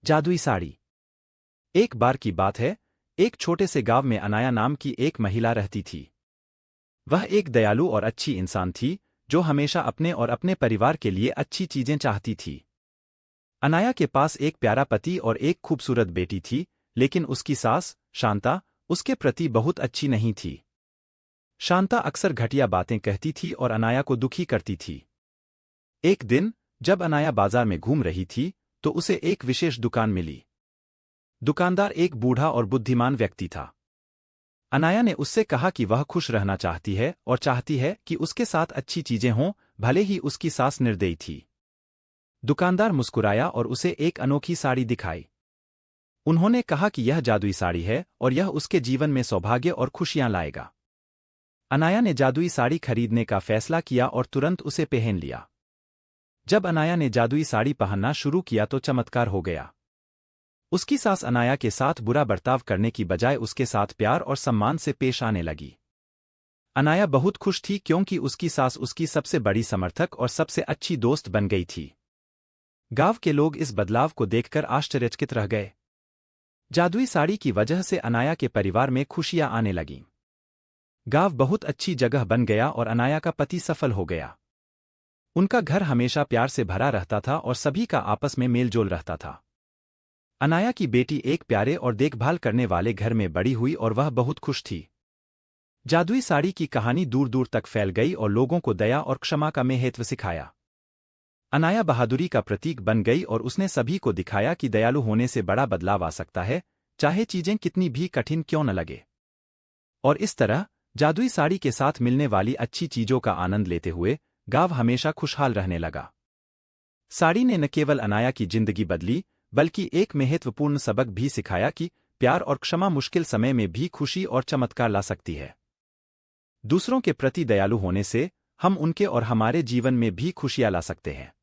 जादुई साड़ी। एक बार की बात है, एक छोटे से गांव में अनाया नाम की एक महिला रहती थी। वह एक दयालु और अच्छी इंसान थी, जो हमेशा अपने और अपने परिवार के लिए अच्छी चीजें चाहती थी। अनाया के पास एक प्यारा पति और एक खूबसूरत बेटी थी, लेकिन उसकी सास, शांता, उसके प्रति बहुत अच्छी नहीं थी। शांता अक्सर घटिया बातें कहती थी और अनाया को दुखी करती थी। एक दिन, जब अनाया बाजार में घूम रही थी, तो उसे एक विशेष दुकान मिली। दुकानदार एक बूढ़ा और बुद्धिमान व्यक्ति था। अनाया ने उससे कहा कि वह खुश रहना चाहती है और चाहती है कि उसके साथ अच्छी चीजें हों, भले ही उसकी सास निर्दयी थी। दुकानदार मुस्कुराया और उसे एक अनोखी साड़ी दिखाई। उन्होंने कहा कि यह जादुई साड़ी है और यह उसके जीवन में सौभाग्य और खुशियां लाएगा। अनाया ने जादुई साड़ी खरीदने का फैसला किया और तुरंत उसे पहन लिया। जब अनाया ने जादुई साड़ी पहनना शुरू किया तो चमत्कार हो गया। उसकी सास अनाया के साथ बुरा बर्ताव करने की बजाय उसके साथ प्यार और सम्मान से पेश आने लगी। अनाया बहुत खुश थी क्योंकि उसकी सास उसकी सबसे बड़ी समर्थक और सबसे अच्छी दोस्त बन गई थी। गांव के लोग इस बदलाव को देखकर आश्चर्यचकित रह गए। जादुई साड़ी की वजह से अनाया के परिवार में खुशियां आने लगीं। गांव बहुत अच्छी जगह बन गया और अनाया का पति सफल हो गया। उनका घर हमेशा प्यार से भरा रहता था और सभी का आपस में मेलजोल रहता था। अनाया की बेटी एक प्यारे और देखभाल करने वाले घर में बड़ी हुई और वह बहुत खुश थी। जादुई साड़ी की कहानी दूर दूर तक फैल गई और लोगों को दया और क्षमा का महत्व सिखाया। अनाया बहादुरी का प्रतीक बन गई और उसने सभी को दिखाया कि दयालु होने से बड़ा बदलाव आ सकता है, चाहे चीजें कितनी भी कठिन क्यों न लगे। और इस तरह, जादुई साड़ी के साथ मिलने वाली अच्छी चीजों का आनंद लेते हुए गांव हमेशा खुशहाल रहने लगा। साड़ी ने न केवल अनाया की जिंदगी बदली, बल्कि एक महत्वपूर्ण सबक भी सिखाया कि प्यार और क्षमा मुश्किल समय में भी खुशी और चमत्कार ला सकती है। दूसरों के प्रति दयालु होने से हम उनके और हमारे जीवन में भी खुशियां ला सकते हैं।